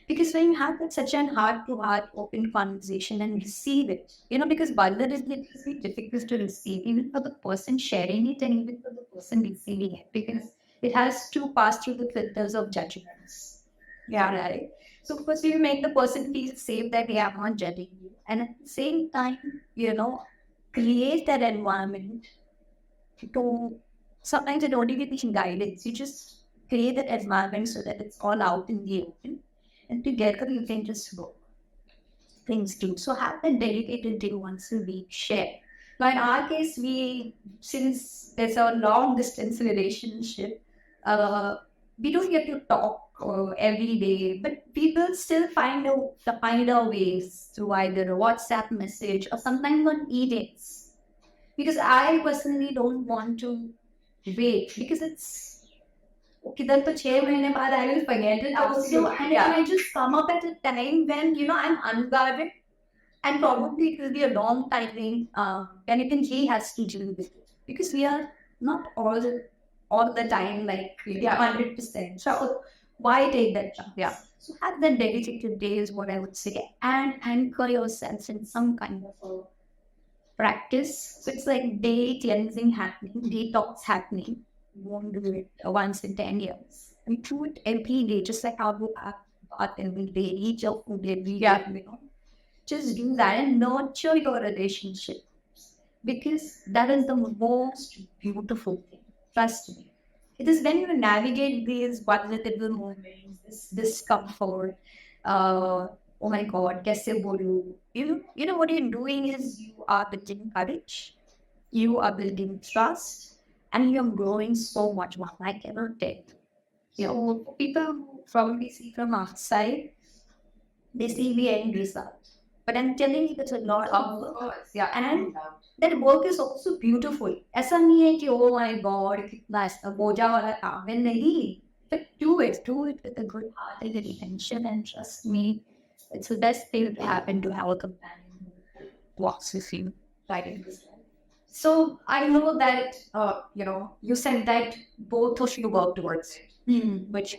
Because when you have such an heart-to-heart open conversation and receive it, because vulnerability is very difficult to receive, even for the person sharing it and even for the person receiving it, because it has to pass through the filters of judgments. Yeah, right. So first you make the person feel safe that they are not judging you. And at the same time, create that environment to, sometimes it don't even need guidance. You just create that environment so that it's all out in the open. And together you can just work things too. So have that dedicated day once a week, share. Now in our case, since there's a long distance relationship, we don't get to talk every day, but people still find out ways through either a WhatsApp message or sometimes on emails. Because I personally don't want to wait, because it's okay, then for 6 months I will forget it also, and it might just come up at a time when I'm unguarded, and probably it will be a long time when even he has to deal with it, because we are not all the time like 100%. So why take that chance? Yeah. So have that dedicated day is what I would say, and anchor yourself in some kind of a practice. So it's like day cleansing happening, detox happening. You won't do it once in 10 years. We do it every day, just like how we have bath every day, eat your food every day. Just do that and nurture your relationship, because that is the most beautiful thing. Trust me. It is when you navigate these vulnerable moments, this discomfort. Oh my God, kaise bolu? You know what you're doing is you are building courage, you are building trust, and you're growing so much more. I cannot tell. People who probably see from outside, they see the end result. But I'm telling you, it's a lot of work. Yeah, and that work is also beautiful. ऐसा नहीं है कि oh my God, कितना बोझा वाला काम है, नहीं. But do it with a good heart and intention, and trust me, it's the best thing to happen to have a companion who walks with you right in this life. So I know that you said that both of you work towards it, which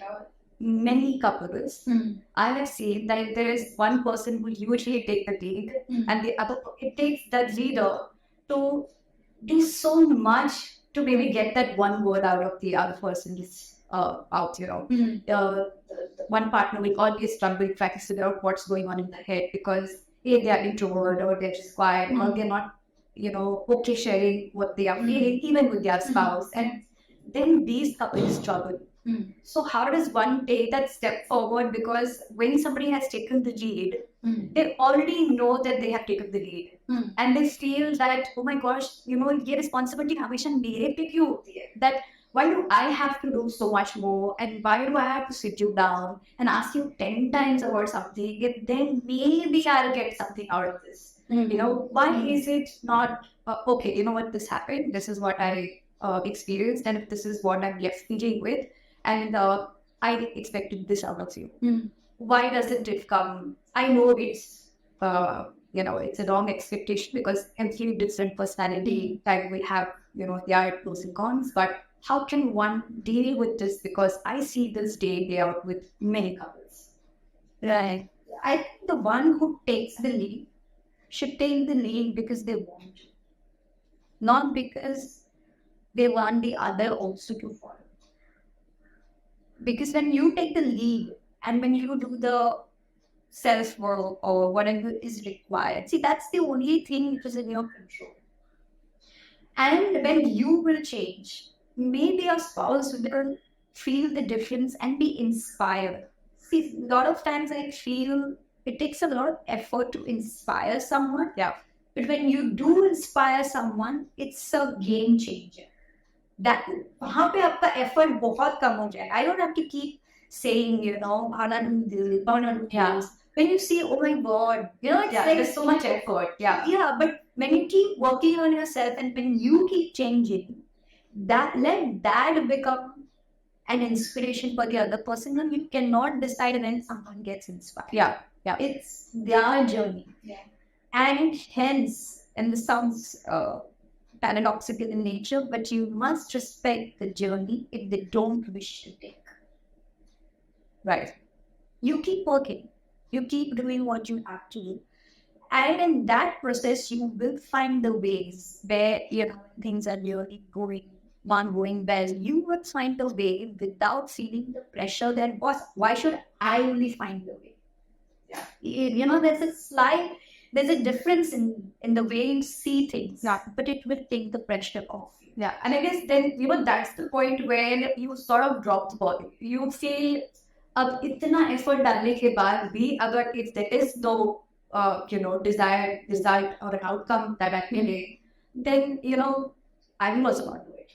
many couples, I have seen that there is one person who usually take the lead, and the other, it takes that leader to do so much to maybe get that one word out of the other person's out. The one partner will always struggle trying to figure out what's going on in their head, because they are introvert or they're just quiet or they're not okay sharing what they are feeling even with their spouse. And then these couples struggle. So how does one take that step forward? Because when somebody has taken the lead, they already know that they have taken the lead. And they feel that, oh my gosh, ये responsibility हमेशा मेरे पे क्यों होती है? That why do I have to do so much more? And why do I have to sit you down and ask you 10 times about something? And then maybe I'll get something out of this. Why is it not, okay, you know what, this happened, this is what I experienced, and this is what I'm left feeling with, and I expected this out of you. Why doesn't it come? I know it's, it's a wrong expectation because every different personality type will have, there are pros and cons, but how can one deal with this? Because I see this day out with many couples. Right. I think the one who takes the lead should take the lead because they want to, not because they want the other also to follow. Because when you take the lead and when you do the self-work or whatever is required, see, that's the only thing which is in your control. And when you will change, maybe your spouse will feel the difference and be inspired. See, a lot of times I feel it takes a lot of effort to inspire someone. Yeah. But when you do inspire someone, it's a game changer. That वहाँ पे आपका effort बहुत कम हो जाए. I don't have to keep saying, yeah. When you see, oh my God, it's like there's so much effort. Yeah, but when you keep working on yourself and when you keep changing, let that become an inspiration for the other person, and you cannot decide when someone gets inspired. Yeah. It's their journey. Yeah. And hence, and this sounds paradoxical in nature, but you must respect the journey if they don't wish to take. Right. You keep working. You keep doing what you have to do. And in that process, you will find the ways where things are really going well. You will find the way without feeling the pressure that why should I only find the way? Yeah. There's a difference in the way you see things, but it will take the pressure off. Yeah, and I guess then, that's the point where you sort of drop the ball. You feel, अब इतना effort डालने के बाद भी अगर if there is no desire or an outcome that I feel, then I'm also not do it.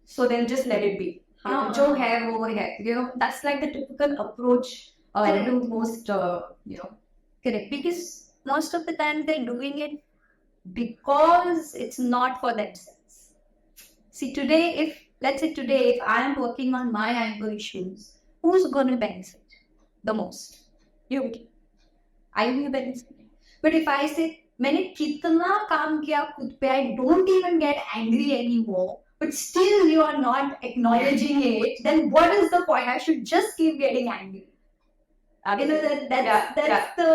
So then just let it be. जो है वो है. That's like the typical approach to most correct, because most of the time they're doing it because it's not for themselves. See, let's say today, if I am working on my anger issues, who's going to benefit the most? You. I will benefit. But if I say, मैंने कितना काम किया खुद पे, I don't even get angry anymore, but still you are not acknowledging it, then what is the point? I should just keep getting angry. That's the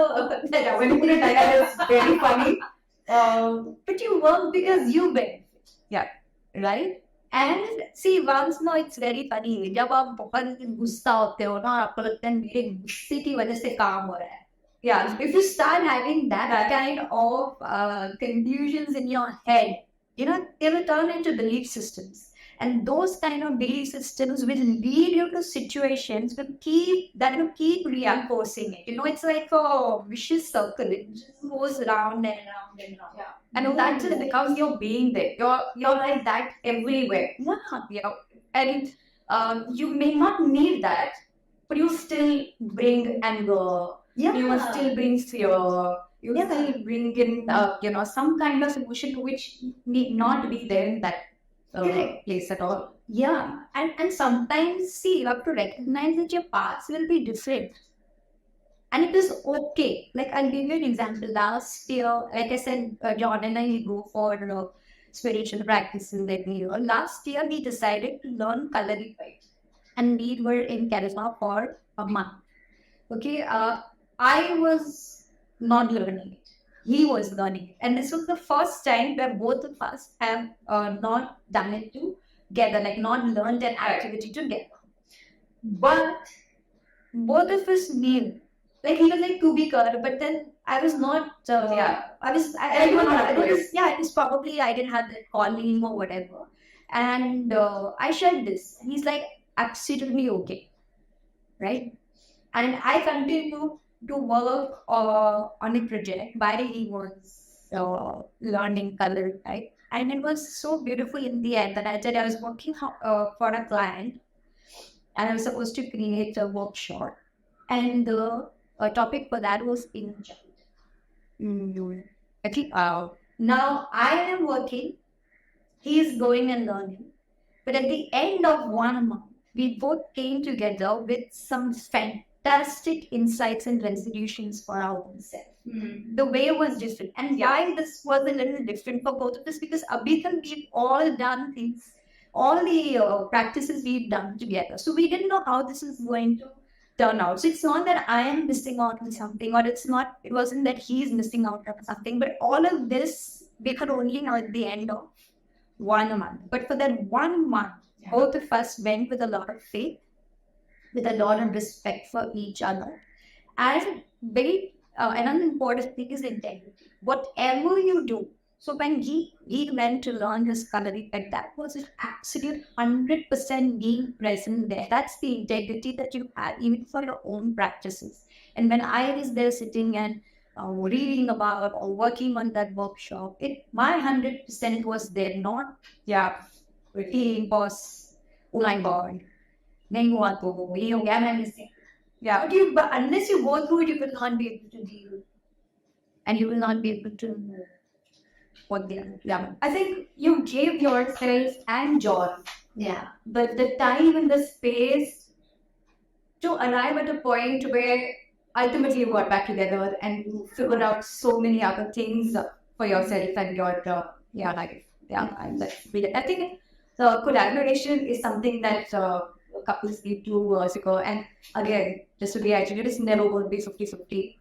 when you put it like that, it's very funny. But you work because you benefit. Yeah. Right? And see, once now it's very funny. जब आप बहुत गुस्सा होते हो ना, आपको लगता है मेरे गुस्से की वजह से काम हो रहा है. Yeah, if you start having that kind of confusions in your head, they will turn into belief systems. And those kind of belief systems will lead you to situations that will keep reinforcing it. It's like a vicious circle. It just goes round and round and round. Yeah. And that just becomes your being there. You're like that everywhere. Yeah. And you may not need that, but you still bring anger. Yeah. You will still bring fear. You will still bring in some kind of emotion which need not be there in that place at all. Yeah. And sometimes, see, you have to recognize that your paths will be different. And it is okay. Like, I'll give you an example. Last year, like I said, John and I go for spiritual practices every year. Last year, we decided to learn coloring white. And we were in Kerala for a month. Okay. I was not learning it. He was learning it. And this was the first time where both of us have not done it together, like not learned an activity together. But both of us knew. Like, he was like, to be color, but then I was not, it was probably, I didn't have that calling or whatever. And I shared this. He's like, absolutely okay, right? And I continued to work on a project while he was learning color, right? And it was so beautiful in the end that I said I was working for a client and I was supposed to create a workshop. And the topic for that was injury. Okay. Now I am working, he is going and learning. But at the end of 1 month, we both came together with some fantastic insights and resolutions for our own self. The way was different. And why this was a little different for both of us, because Abhikam, we've all done things, all the practices we've done together. So we didn't know how this is going to turn out. So it's not that I am missing out on something, or it wasn't that he's missing out on something, but all of this we could only know at the end of 1 month. But for that 1 month, both of us went with a lot of faith, with a lot of respect for each other. And another important thing is integrity. Whatever you do, so when he went to learn his coloring, and that was an absolute 100% being present there. That's the integrity that you have, even for your own practices. And when I was there sitting and reading about or working on that workshop, my 100% was there, not feeling boss, oh my god, नहीं हुआ तो ये हो गया मैं missing. But unless you go through it, you will not be able to deal, and you will not be able to know what they are. Yeah. I think you gave yourself and John, but the time and the space to arrive at a point where ultimately you got back together and you figured out so many other things for yourself and your life. And I think the collaboration is something that couples need to work ago. And again, just to be accurate, it's never going to be 50-50.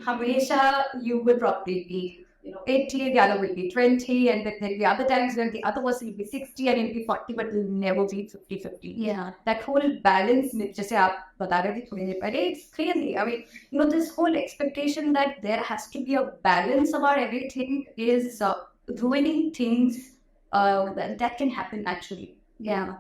Hamisha, you will probably be 80, the other will be 20, and then the other times when the other person will be 60 and it'll be 40, but it'll never be 50-50. Yeah. That whole balance, just it's crazy. I mean, this whole expectation that there has to be a balance about everything is ruining things that can happen naturally. Yeah.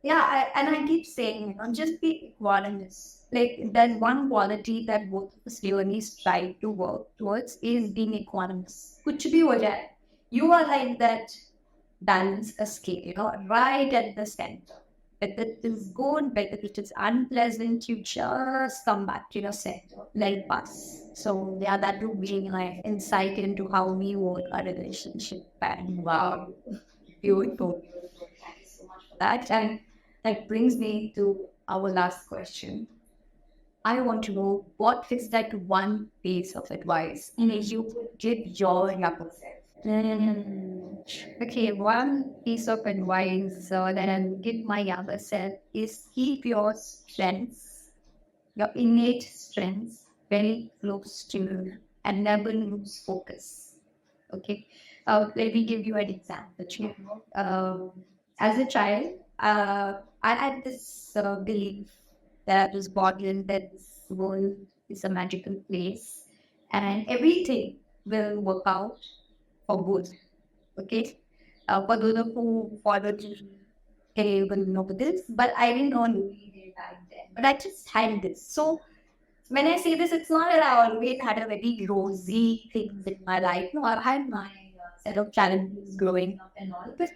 And I keep saying, just be equanimous. Like, that one quality that both of us really strive to work towards is being equanimous. Kuch bhi ho jaye, you are like that balance scale, right at the center. But it is good, but if it is unpleasant, you just come back to your center, like us. So, that would be my insight into how we work our relationship. And wow, beautiful. Thank you so much for that. And that brings me to our last question. I want to know, what is that one piece of advice you would give your younger self? Okay, one piece of advice that I'll give my younger self is keep your strengths, your innate strengths, very close to you and never lose focus. Okay, let me give you an example. As a child, I had this belief that I was born in, that this world is a magical place and everything will work out for good. Okay? For those who followed me, they will know this, but I didn't know anything back then. But I just had this. So when I say this, it's not that I always had a very rosy things in my life. No, I've had my set of challenges growing up and all. But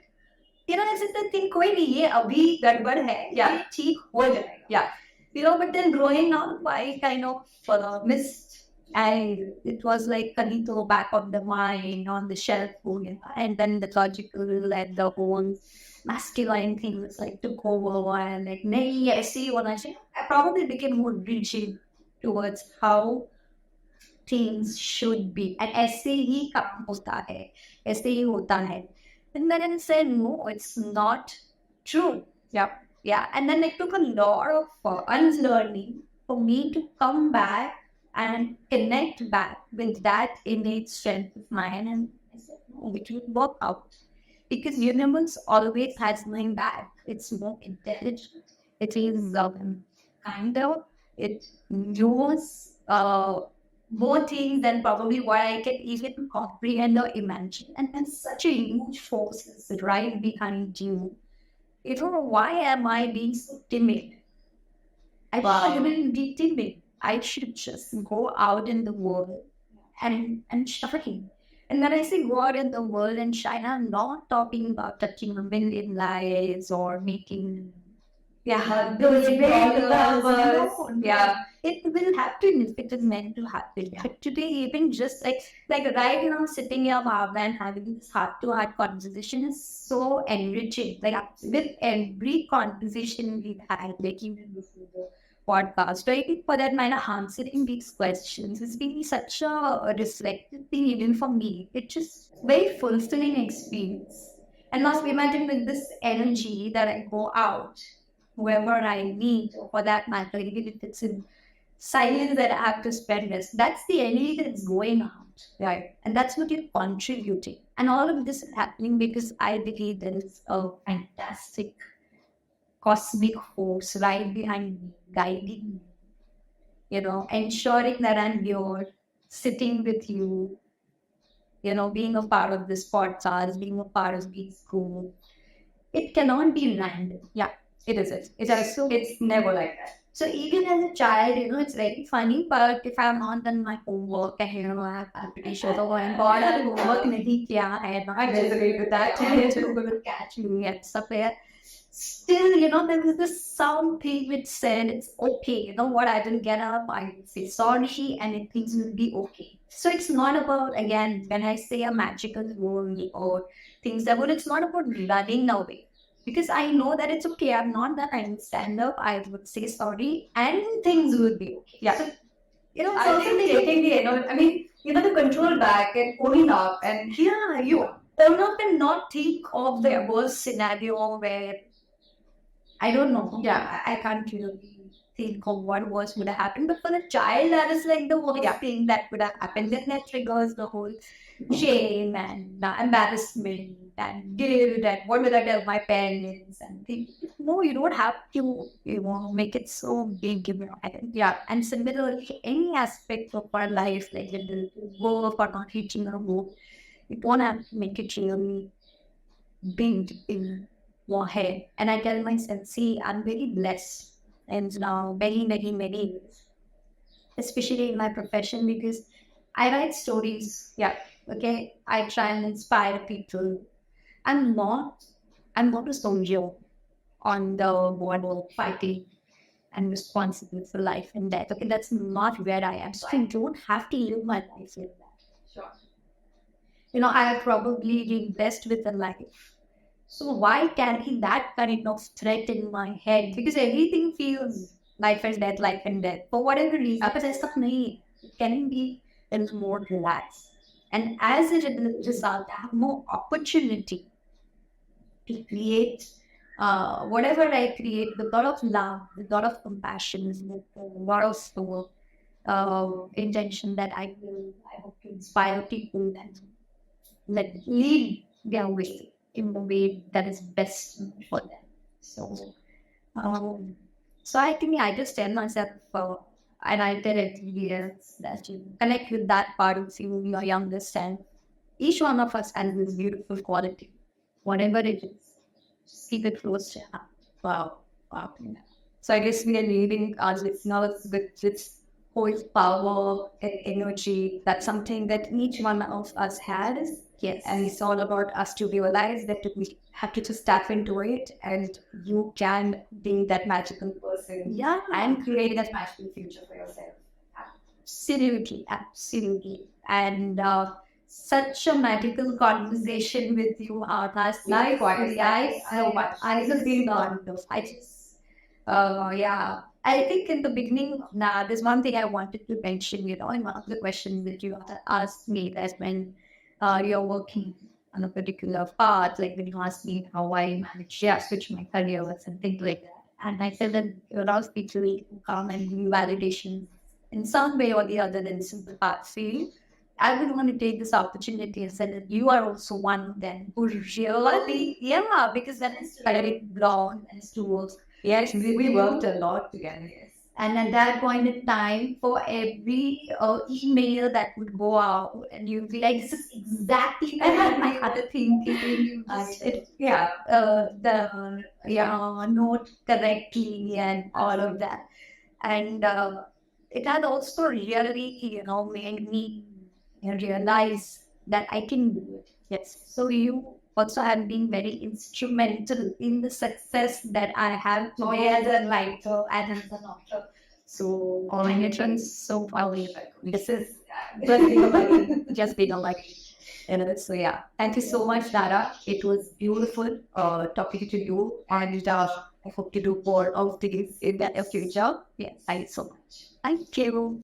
ऐसे तो think कोई नहीं, ये अभी गड़बड़ है, ये ठीक हो जाएगा. But then growing up, I kind of missed, and it was like Kalito back on the mind, on the shelf, and then the logical and the whole masculine things like took over, and like, nahi, aise hona chahiye. I probably became more rigid towards how things should be, and ऐसे ही काम होता है, ऐसे ही होता है. And then I said, no, it's not true. And then it took a lot of unlearning for me to come back and connect back with that innate strength of mine. And I said, no, it will work out. Because universe always has my back. It's more intelligent. It is kind of, it knows more things than probably what I can even comprehend or imagine. And then such a huge force is right behind you. You know, why am I being so timid? I shouldn't be timid. I should just go out in the world and shine. And when I say go out in the world and shine, I'm not talking about touching a million lives or making those big numbers. Yeah, it will happen if it is meant to happen. But today, even just like right now, sitting here, Bhavna, and having this heart-to-heart conversation is so enriching. Like with every conversation we've had, like even before the podcast, right? For that matter, answering these questions has been such a reflective thing even for me. It's just very fulfilling experience. And now imagine with this energy that I go out, whoever I meet, or for that matter, even if it's in silence that I have to spend this, that's the energy that's going out. Right. And that's what you're contributing. And all of this is happening because I believe there is a fantastic cosmic force right behind me, guiding me, ensuring that I'm here, sitting with you, being a part of this podcast, being a part of this school. It cannot be random. Yeah, it isn't. It's never like that. So even as a child, it's very funny, but if I'm not done my homework, and I'm pretty sure, oh my god, I have homework, nahi kiya hai, I disagree with that, it's going to catch me and stuff like that. Still, there is this something which said it's okay. You know what? I didn't get up. I say sorry, and things will be okay. So it's not about, again, when I say a magical world or things that, but it's not about running away. Because I know that it's okay. I'm not that I will stand up. I would say sorry, and things would be okay. Yeah. So, I think taking the control back and owning up, and yeah, you own up and not think of the worst scenario where I don't know. Yeah, I can't really think of what worse would have happened. But for the child, that is like the worst thing that would have happened. Then that triggers the whole shame and embarrassment and guilt and what will I tell my parents and things. No, you don't have to, make it so big in your head. Yeah, and similarly, any aspect of our life, like the work or not reaching our goal, you don't have to make it really big in your head. And I tell myself, see, I'm very blessed and now very, very, very, especially in my profession because I write stories. Yeah. Okay. I try and inspire people. I'm not, I'm not a soldier on the border fighting and responsible for life and death. Okay. That's not where I am. So I don't have to live my life like that. Sure. I have probably been blessed with a life. So why carry that kind of threat in my head? Because everything feels life and death. For whatever reason, but ऐसा नहीं. It can be a little more relaxed. And as a result, I have more opportunity to create whatever I create with a lot of love, with a lot of compassion, with a lot of intention that I hope to inspire people and lead their way in the way that is best for them. So, so I think I just tell myself, and I tell everybody else that you connect with that part of you, your youngest self. Each one of us has this beautiful quality, whatever it is. Just keep it close to heart. Wow, wow. So I guess we are leaving our listeners with this whole power and energy. That's something that each one of us has. Yes, and it's all about us to realize that we have to just tap into it, and you can be that magical person. Yeah, and create that magical future for yourself. Absolutely, absolutely. And such a magical conversation with you, Arthas. Likewise. I just feel on those. I just, yeah. I think in the beginning, there's one thing I wanted to mention, in one of the questions that you asked me, that when you're working on a particular path, like when you asked me how I managed to switch my career and things like that. And I said that a lot of people who come and do validation in some way or the other in simple path field. I would want to take this opportunity and say that you are also one of them who really, because that is very long and towards. Yes, we worked a lot together. Yes. And at that point in time, for every email that would go out, and you'd be like, "This is exactly what my other thinking." You just the note correctly and all of that, and it had also really made me realize that I can do it. Yes. So you also have been very instrumental in the success that I have today as a writer and as an author. So, congratulations. So, this is just been like, so yeah. Thank you so much, Dara. It was beautiful talking to you, and I hope to do more of these in the future. Yes, thank you so much. Thank you.